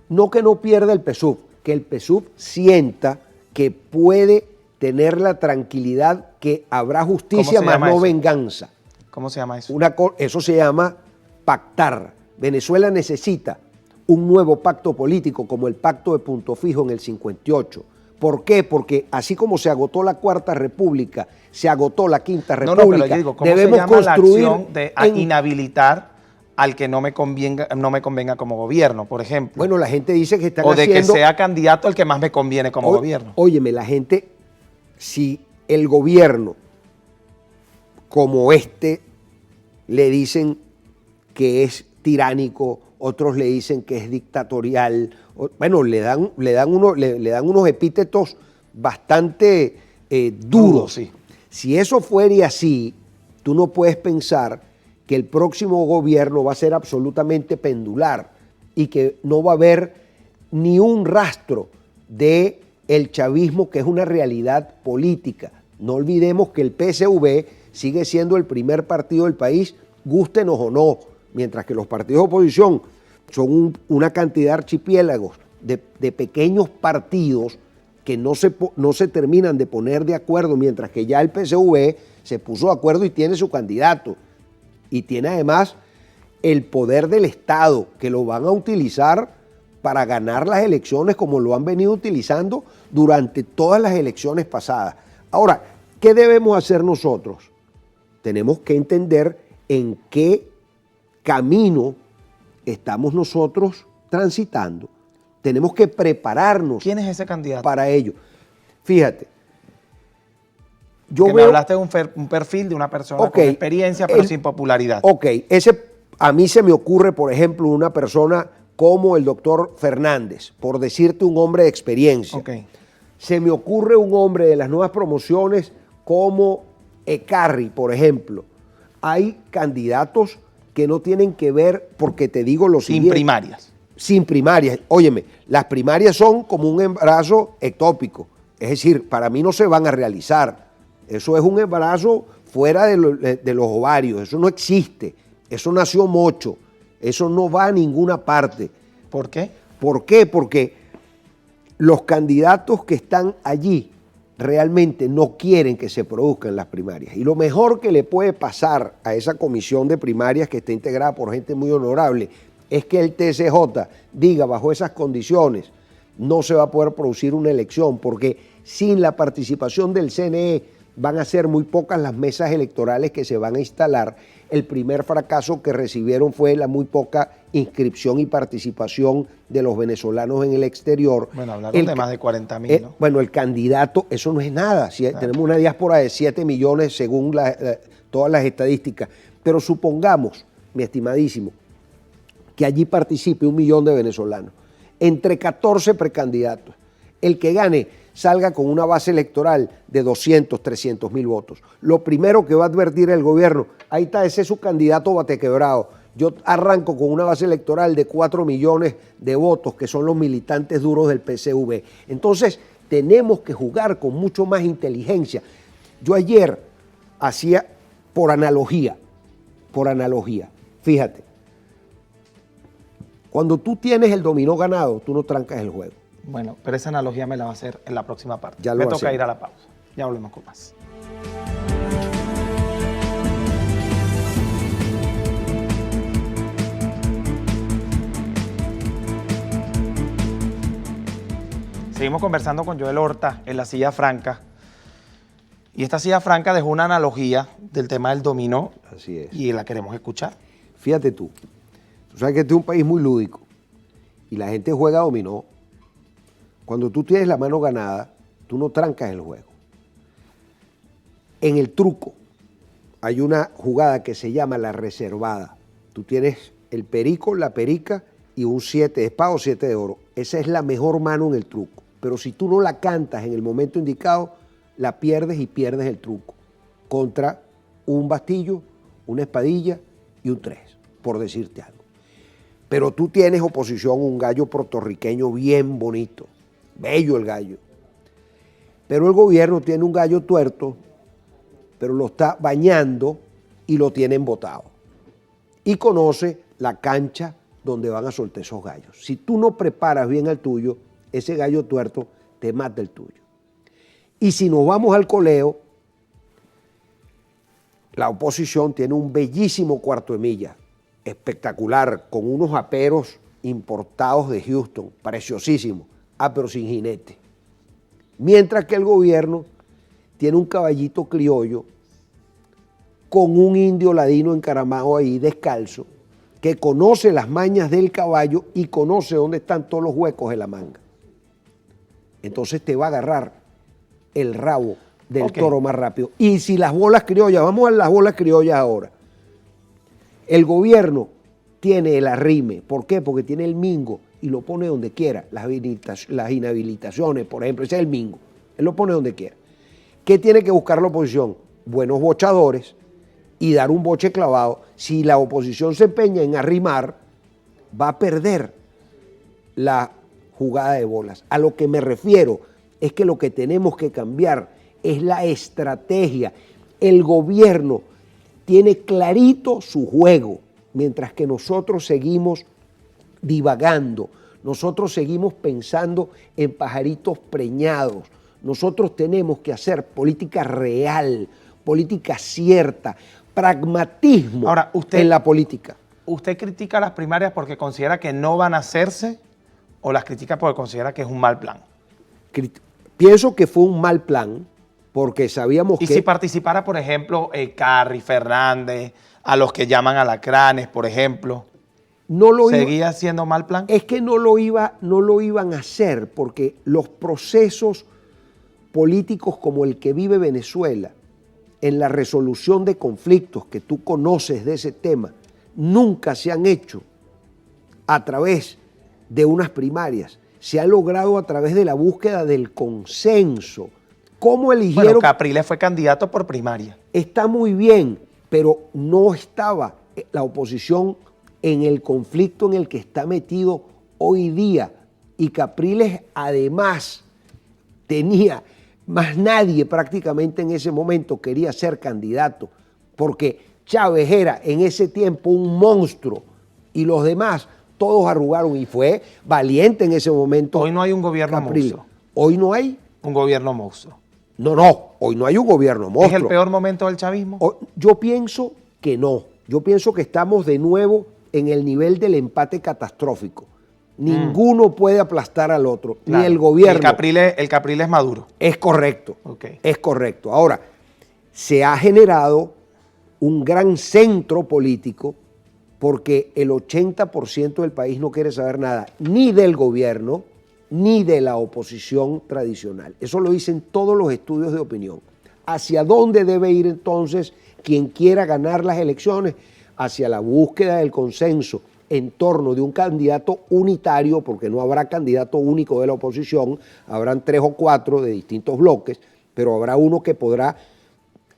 No que no pierda el PSUV, que el PSUV sienta que puede tener la tranquilidad que habrá justicia más no venganza. ¿Cómo se llama eso? Eso se llama pactar. Venezuela necesita un nuevo pacto político como el pacto de Punto Fijo en el 58. ¿Por qué? Porque así como se agotó la Cuarta República, se agotó la Quinta República. No, pero yo digo, ¿cómo debemos se llama construir la acción de inhabilitar al que no me convenga como gobierno, por ejemplo? Bueno, la gente dice que están haciendo... O de haciendo, que sea candidato al que más me conviene como gobierno. Óyeme, la gente, si el gobierno como este le dicen que es tiránico, otros le dicen que es dictatorial, bueno, le dan unos epítetos bastante duros. Sí. Si eso fuera así, tú no puedes pensar que el próximo gobierno va a ser absolutamente pendular y que no va a haber ni un rastro de el chavismo, que es una realidad política. No olvidemos que el PSV sigue siendo el primer partido del país, gústenos o no, mientras que los partidos de oposición son una cantidad de archipiélagos de pequeños partidos que no se terminan de poner de acuerdo, mientras que ya el PSV se puso de acuerdo y tiene su candidato. Y tiene además el poder del Estado, que lo van a utilizar para ganar las elecciones como lo han venido utilizando durante todas las elecciones pasadas. Ahora, ¿qué debemos hacer nosotros? Tenemos que entender en qué camino estamos nosotros transitando. Tenemos que prepararnos. ¿Quién es ese candidato? Para ello. Fíjate. Me hablaste de un perfil de una persona con experiencia, pero sin popularidad. Ok, a mí se me ocurre, por ejemplo, una persona como el doctor Fernández, por decirte un hombre de experiencia. Ok. Se me ocurre un hombre de las nuevas promociones como Ecarri, por ejemplo. Hay candidatos que no tienen que ver, porque te digo lo Sin siguiente. primarias. Sin primarias. Óyeme, las primarias son como un embarazo ectópico. Es decir, para mí no se van a realizar. Eso es un embarazo fuera de los ovarios. Eso no existe. Eso nació mocho. Eso no va a ninguna parte. ¿Por qué? ¿Por qué? Porque los candidatos que están allí realmente no quieren que se produzcan las primarias. Y lo mejor que le puede pasar a esa comisión de primarias, que está integrada por gente muy honorable, es que el TCJ diga, bajo esas condiciones no se va a poder producir una elección, porque sin la participación del CNE van a ser muy pocas las mesas electorales que se van a instalar. El primer fracaso que recibieron fue la muy poca inscripción y participación de los venezolanos en el exterior. Bueno, hablaron de más de 40.000, ¿no? Bueno, el candidato, eso no es nada. Claro. Tenemos una diáspora de 7 millones según todas las estadísticas. Pero supongamos, mi estimadísimo, que allí participe 1 millón de venezolanos, entre 14 precandidatos. El que gane salga con una base electoral de 200, 300 mil votos. Lo primero que va a advertir el gobierno, ahí está, ese es su candidato batequebrado. Yo arranco con una base electoral de 4 millones de votos, que son los militantes duros del PCV. Entonces, tenemos que jugar con mucho más inteligencia. Yo ayer hacía, por analogía, fíjate, cuando tú tienes el dominó ganado, tú no trancas el juego. Bueno, pero esa analogía me la va a hacer en la próxima parte. Ya me lo toca hacemos. ir a la pausa. Ya volvemos con más. Seguimos conversando con Joel Horta en la silla franca. Y esta silla franca dejó una analogía del tema del dominó. Así es. Y la queremos escuchar. Fíjate tú sabes que este es un país muy lúdico y la gente juega dominó. Cuando tú tienes la mano ganada, tú no trancas el juego. En el truco hay una jugada que se llama la reservada. Tú tienes el perico, la perica y un 7 de espada o 7 de oro. Esa es la mejor mano en el truco. Pero si tú no la cantas en el momento indicado, la pierdes y pierdes el truco. Contra un bastillo, una espadilla y un 3, por decirte algo. Pero tú tienes oposición, un gallo puertorriqueño bien bonito, bello el gallo. Pero el gobierno tiene un gallo tuerto, pero lo está bañando y lo tienen botado. Y conoce la cancha donde van a soltar esos gallos. Si tú no preparas bien al tuyo, ese gallo tuerto te mata el tuyo. Y si nos vamos al coleo, la oposición tiene un bellísimo cuarto de milla, espectacular, con unos aperos importados de Houston, preciosísimos, pero sin jinete. Mientras que el gobierno tiene un caballito criollo con un indio ladino encaramado ahí, descalzo, que conoce las mañas del caballo y conoce dónde están todos los huecos de la manga. Entonces te va a agarrar el rabo del toro más rápido. Y si las bolas criollas, vamos a las bolas criollas ahora. El gobierno tiene el arrime. ¿Por qué? Porque tiene el mingo y lo pone donde quiera. Las inhabilitaciones, por ejemplo, ese es el mingo. Él lo pone donde quiera. ¿Qué tiene que buscar la oposición? Buenos bochadores y dar un boche clavado. Si la oposición se empeña en arrimar, va a perder la jugada de bolas. A lo que me refiero es que lo que tenemos que cambiar es la estrategia. El gobierno tiene clarito su juego, mientras que nosotros seguimos divagando, nosotros seguimos pensando en pajaritos preñados. Nosotros tenemos que hacer política real, política cierta, pragmatismo en la política. ¿Usted critica las primarias porque considera que no van a hacerse o las critica porque considera que es un mal plan? Pienso que fue un mal plan porque sabíamos que... Y si participara, por ejemplo, Ecarri, Fernández, a los que llaman alacranes, por ejemplo, ¿seguía siendo mal plan? Es que no lo iban a hacer porque los procesos políticos como el que vive Venezuela, en la resolución de conflictos que tú conoces de ese tema, nunca se han hecho a través de unas primarias. Se ha logrado a través de la búsqueda del consenso. ¿Cómo eligieron? Bueno, Capriles fue candidato por primaria. Está muy bien, pero no estaba la oposición en el conflicto en el que está metido hoy día. Y Capriles además tenía, más nadie prácticamente en ese momento quería ser candidato, porque Chávez era en ese tiempo un monstruo y los demás todos arrugaron, y fue valiente en ese momento. Hoy no hay un gobierno Capriles. monstruo. Hoy no hay. Un gobierno monstruo. No, hoy no hay un gobierno monstruo. ¿Es el peor momento del chavismo? Yo pienso que no. Yo pienso que estamos de nuevo en el nivel del empate catastrófico. Ninguno puede aplastar al otro, Claro. ni el gobierno. El Capriles Maduro. Es correcto, Ok. es correcto. Ahora, se ha generado un gran centro político porque el 80% del país no quiere saber nada, ni del gobierno, ni de la oposición tradicional. Eso lo dicen todos los estudios de opinión. ¿Hacia dónde debe ir entonces quien quiera ganar las elecciones? Hacia la búsqueda del consenso en torno de un candidato unitario, porque no habrá candidato único de la oposición, habrán 3 o 4 de distintos bloques, pero habrá uno que podrá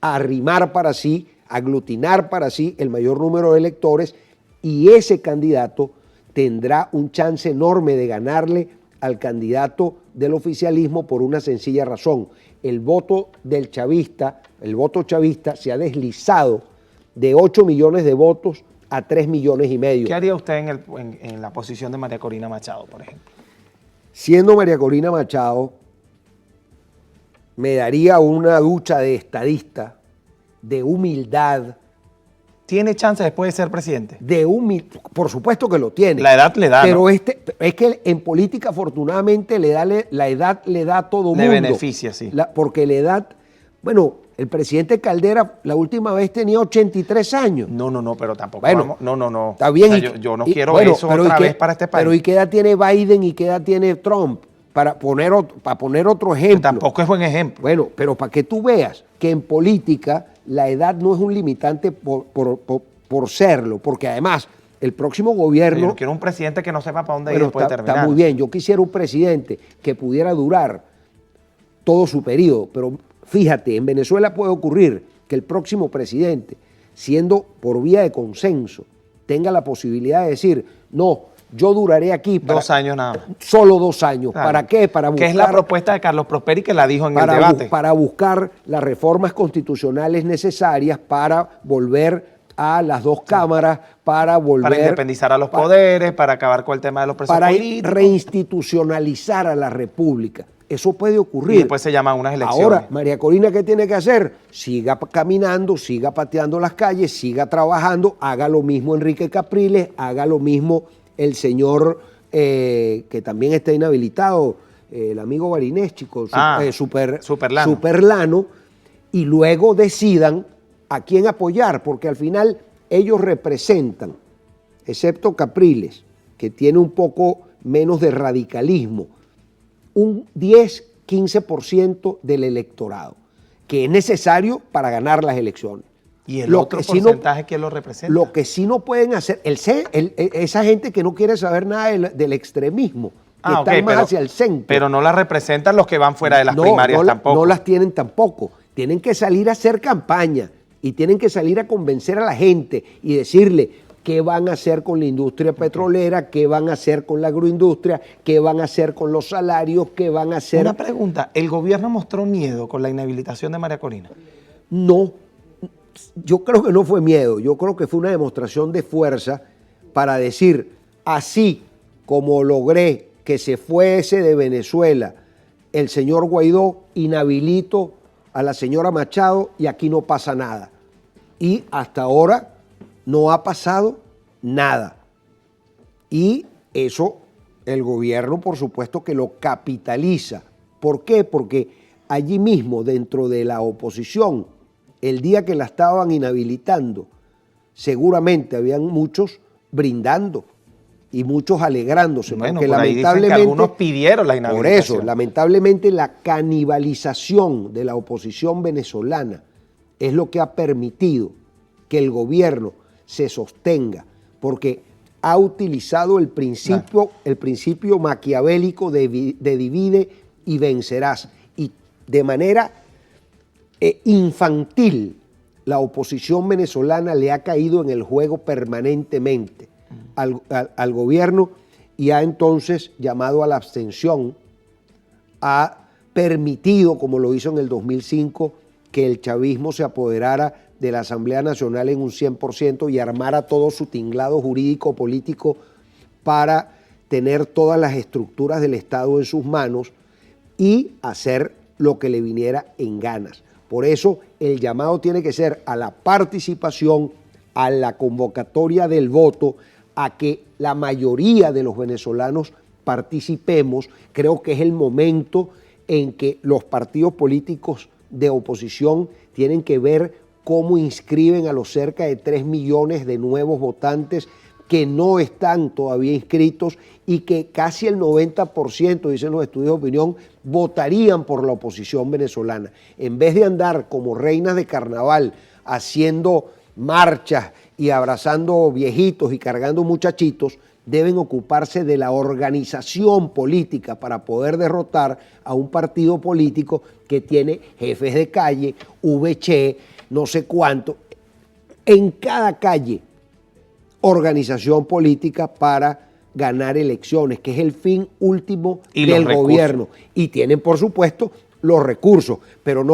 arrimar para sí, aglutinar para sí el mayor número de electores, y ese candidato tendrá un chance enorme de ganarle al candidato del oficialismo por una sencilla razón. El voto del chavista, el voto chavista se ha deslizado de 8 millones de votos a 3,5 millones. ¿Qué haría usted en la posición de María Corina Machado, por ejemplo? Siendo María Corina Machado, me daría una ducha de estadista, de humildad. ¿Tiene chance después de ser presidente? Por supuesto que lo tiene. La edad le da, pero ¿no? es que en política afortunadamente la edad le da a todo mundo. Le beneficia, sí. Porque la edad, bueno, el presidente Caldera la última vez tenía 83 años. No, pero tampoco Bueno, no. Está bien. O sea, yo no quiero eso pero otra ¿y qué- vez para este país. Pero ¿y qué edad tiene Biden y qué edad tiene Trump? Para poner otro ejemplo. Tampoco es buen ejemplo. Bueno, pero para que tú veas que en política la edad no es un limitante por serlo, porque además el próximo gobierno... Yo no quiero un presidente que no sepa para dónde ir Bueno, después de terminar. está muy bien, yo quisiera un presidente que pudiera durar todo su periodo, pero fíjate, en Venezuela puede ocurrir que el próximo presidente, siendo por vía de consenso, tenga la posibilidad de decir, no, yo duraré aquí 2 años nada más. solo 2 años. Claro. ¿Para qué? Para buscar, Que es la propuesta de Carlos Prosperi, que la dijo en el debate. para buscar las reformas constitucionales necesarias para volver a las 2 cámaras, para independizar a los poderes, para acabar con el tema de los presos para políticos. reinstitucionalizar a la República. Eso puede ocurrir. Y después se llaman unas elecciones. Ahora, María Corina, ¿qué tiene que hacer? Siga caminando, siga pateando las calles, siga trabajando, haga lo mismo Enrique Capriles, haga lo mismo el señor que también está inhabilitado, el amigo Barinés, chico, Superlano, y luego decidan a quién apoyar, porque al final ellos representan, excepto Capriles, que tiene un poco menos de radicalismo, un 10-15% del electorado, que es necesario para ganar las elecciones. ¿Y el otro porcentaje quién lo representa? Lo que sí no pueden hacer, esa gente que no quiere saber nada del extremismo, que están más hacia el centro. Pero no la representan los que van fuera de las primarias tampoco. No las tienen tampoco. Tienen que salir a hacer campaña y tienen que salir a convencer a la gente y decirle qué van a hacer con la industria petrolera, qué van a hacer con la agroindustria, qué van a hacer con los salarios, qué van a hacer... Una pregunta, ¿el gobierno mostró miedo con la inhabilitación de María Corina? No, yo creo que no fue miedo, yo creo que fue una demostración de fuerza para decir, así como logré que se fuese de Venezuela el señor Guaidó, inhabilito a la señora Machado y aquí no pasa nada. Y hasta ahora no ha pasado nada. Y eso el gobierno, por supuesto, que lo capitaliza. ¿Por qué? Porque allí mismo, dentro de la oposición, el día que la estaban inhabilitando, seguramente habían muchos brindando y muchos alegrándose. Bueno, porque por ahí dicen que algunos pidieron la inhabilitación. Por eso, lamentablemente, la canibalización de la oposición venezolana es lo que ha permitido que el gobierno se sostenga, porque ha utilizado el principio maquiavélico de divide y vencerás. Y de manera infantil, la oposición venezolana le ha caído en el juego permanentemente al gobierno y ha entonces llamado a la abstención, ha permitido, como lo hizo en el 2005, que el chavismo se apoderara de la Asamblea Nacional en un 100% y armara todo su tinglado jurídico político para tener todas las estructuras del Estado en sus manos y hacer lo que le viniera en ganas. Por eso el llamado tiene que ser a la participación, a la convocatoria del voto, a que la mayoría de los venezolanos participemos. Creo que es el momento en que los partidos políticos de oposición tienen que ver cómo inscriben a los cerca de 3 millones de nuevos votantes que no están todavía inscritos y que casi el 90%, dicen los estudios de opinión, votarían por la oposición venezolana. En vez de andar como reinas de carnaval haciendo marchas y abrazando viejitos y cargando muchachitos, deben ocuparse de la organización política para poder derrotar a un partido político que tiene jefes de calle, VC, no sé cuánto, en cada calle, organización política para ganar elecciones, que es el fin último del gobierno. Y tienen, por supuesto, los recursos, pero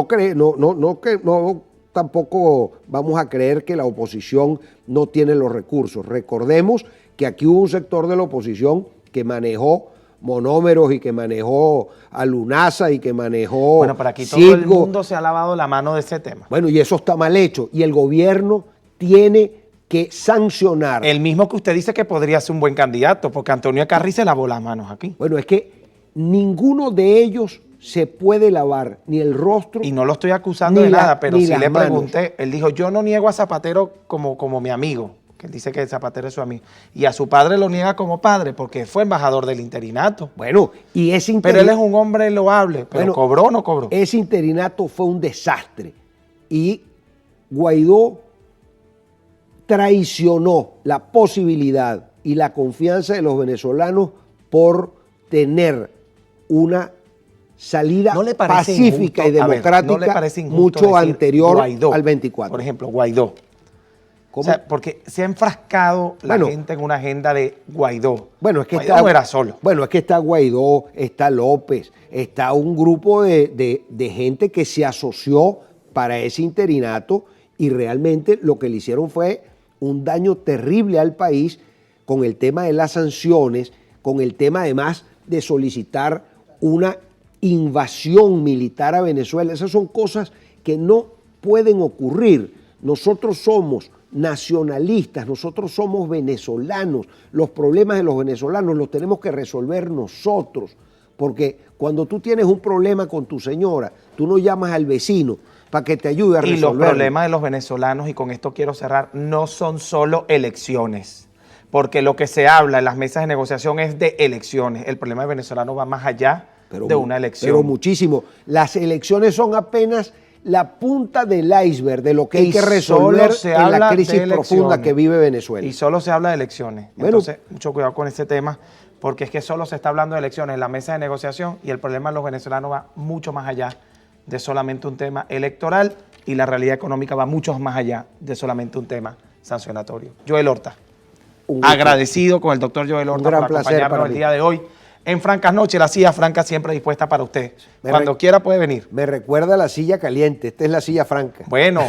tampoco vamos a creer que la oposición no tiene los recursos. Recordemos que aquí hubo un sector de la oposición que manejó monómeros y que manejó a Lunasa y que manejó... Bueno, pero aquí todo el mundo se ha lavado la mano de ese tema. Bueno, y eso está mal hecho. Y el gobierno tiene que sancionar. El mismo que usted dice que podría ser un buen candidato, porque Antonio Ecarri se lavó las manos aquí. Bueno, es que ninguno de ellos se puede lavar ni el rostro. Y no lo estoy acusando de nada, pero sí le pregunté. Él dijo, yo no niego a Zapatero como mi amigo, que él dice que Zapatero es su amigo. Y a su padre lo niega como padre, porque fue embajador del interinato. Bueno, y ese pero él es un hombre loable, pero bueno, ¿cobró o no cobró? Ese interinato fue un desastre. Y Guaidó traicionó la posibilidad y la confianza de los venezolanos por tener una salida pacífica y democrática mucho anterior al 24. Por ejemplo, Guaidó. ¿Cómo? O sea, porque se ha enfrascado la gente en una agenda de Guaidó. Bueno, es que Guaidó no era solo. Bueno, es que está Guaidó, está López, está un grupo de gente que se asoció para ese interinato y realmente lo que le hicieron fue un daño terrible al país con el tema de las sanciones, con el tema además de solicitar una invasión militar a Venezuela. Esas son cosas que no pueden ocurrir. Nosotros somos nacionalistas, nosotros somos venezolanos. Los problemas de los venezolanos los tenemos que resolver nosotros, porque cuando tú tienes un problema con tu señora, tú no llamas al vecino para que te ayude a resolverlo. Y los problemas de los venezolanos, y con esto quiero cerrar, no son solo elecciones, porque lo que se habla en las mesas de negociación es de elecciones. El problema del venezolano va más allá de una elección. Pero muchísimo. Las elecciones son apenas la punta del iceberg de lo que hay que resolver en la crisis profunda que vive Venezuela. Y solo se habla de elecciones. Bueno, entonces, mucho cuidado con ese tema, porque es que solo se está hablando de elecciones en la mesa de negociación y el problema de los venezolanos va mucho más allá de solamente un tema electoral y la realidad económica va mucho más allá de solamente un tema sancionatorio. Joel Horta, agradecido con el doctor Joel Horta por acompañarnos el día de hoy. En Francas Noches, la silla franca siempre dispuesta para usted. Cuando quiera puede venir. Me recuerda la silla caliente, esta es la silla franca. Bueno,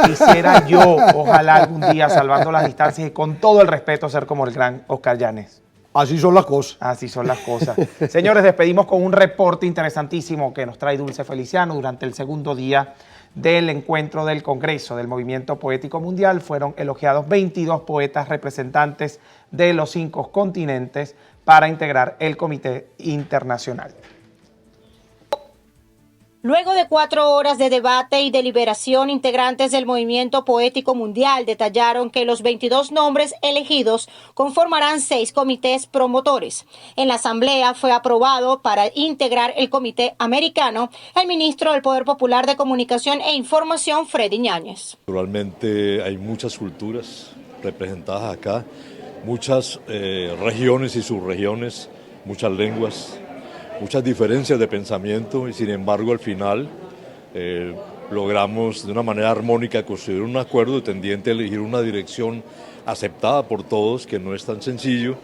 quisiera yo, ojalá algún día, salvando las distancias y con todo el respeto, ser como el gran Oscar Llanes. Así son las cosas. Así son las cosas. Señores, despedimos con un reporte interesantísimo que nos trae Dulce Feliciano. Durante el segundo día del encuentro del Congreso del Movimiento Poético Mundial fueron elogiados 22 poetas representantes de los 5 continentes para integrar el Comité Internacional. Luego de 4 horas de debate y deliberación, integrantes del Movimiento Poético Mundial detallaron que los 22 nombres elegidos conformarán 6 comités promotores. En la asamblea fue aprobado para integrar el Comité Americano el ministro del Poder Popular de Comunicación e Información, Freddy Ñáñez. Naturalmente hay muchas culturas representadas acá muchas regiones y subregiones, muchas lenguas, muchas diferencias de pensamiento y sin embargo al final logramos de una manera armónica construir un acuerdo tendiente a elegir una dirección aceptada por todos, que no es tan sencillo.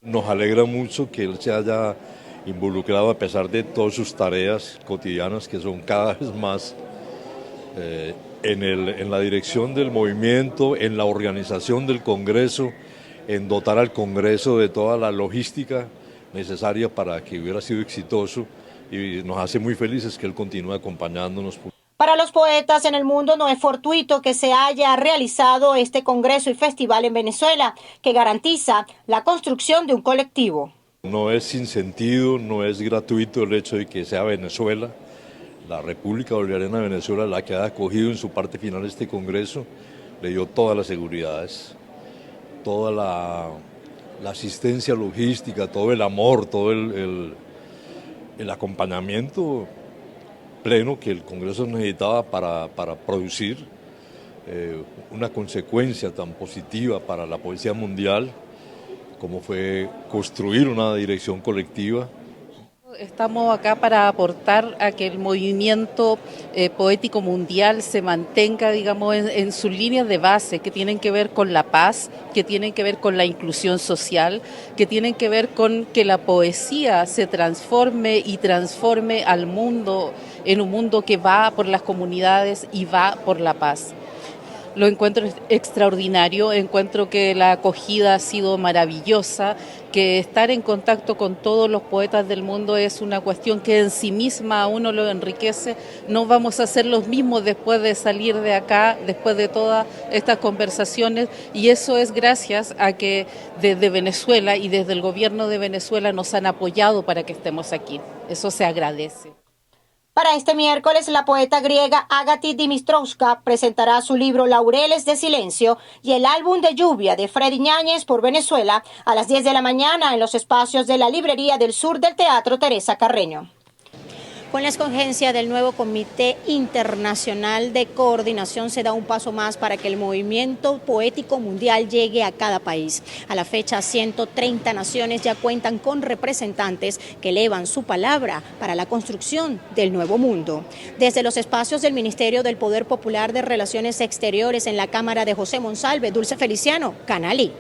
Nos alegra mucho que él se haya involucrado a pesar de todas sus tareas cotidianas que son cada vez más en la dirección del movimiento, en la organización del Congreso, en dotar al Congreso de toda la logística necesaria para que hubiera sido exitoso y nos hace muy felices que él continúe acompañándonos. Para los poetas en el mundo no es fortuito que se haya realizado este congreso y festival en Venezuela, que garantiza la construcción de un colectivo. No es sin sentido, no es gratuito el hecho de que sea Venezuela, la República Bolivariana de Venezuela, la que ha acogido en su parte final este congreso, le dio todas las seguridades, toda la asistencia logística, todo el amor, todo el acompañamiento pleno que el Congreso necesitaba para producir una consecuencia tan positiva para la poesía mundial como fue construir una dirección colectiva. Estamos acá para aportar a que el movimiento poético mundial se mantenga, digamos, en sus líneas de base, que tienen que ver con la paz, que tienen que ver con la inclusión social, que tienen que ver con que la poesía se transforme y transforme al mundo en un mundo que va por las comunidades y va por la paz. Lo encuentro extraordinario, encuentro que la acogida ha sido maravillosa, que estar en contacto con todos los poetas del mundo es una cuestión que en sí misma a uno lo enriquece. No vamos a ser los mismos después de salir de acá, después de todas estas conversaciones, y eso es gracias a que desde Venezuela y desde el gobierno de Venezuela nos han apoyado para que estemos aquí. Eso se agradece. Para este miércoles, la poeta griega Agathis Dimitrowska presentará su libro Laureles de Silencio y el álbum de Lluvia de Freddy Ñáñez por Venezuela a las 10 de la mañana en los espacios de la Librería del Sur del Teatro Teresa Carreño. Con la escogencia del nuevo Comité Internacional de Coordinación se da un paso más para que el movimiento poético mundial llegue a cada país. A la fecha, 130 naciones ya cuentan con representantes que elevan su palabra para la construcción del nuevo mundo. Desde los espacios del Ministerio del Poder Popular de Relaciones Exteriores en la Cámara de José Monsalve, Dulce Feliciano, Canal I.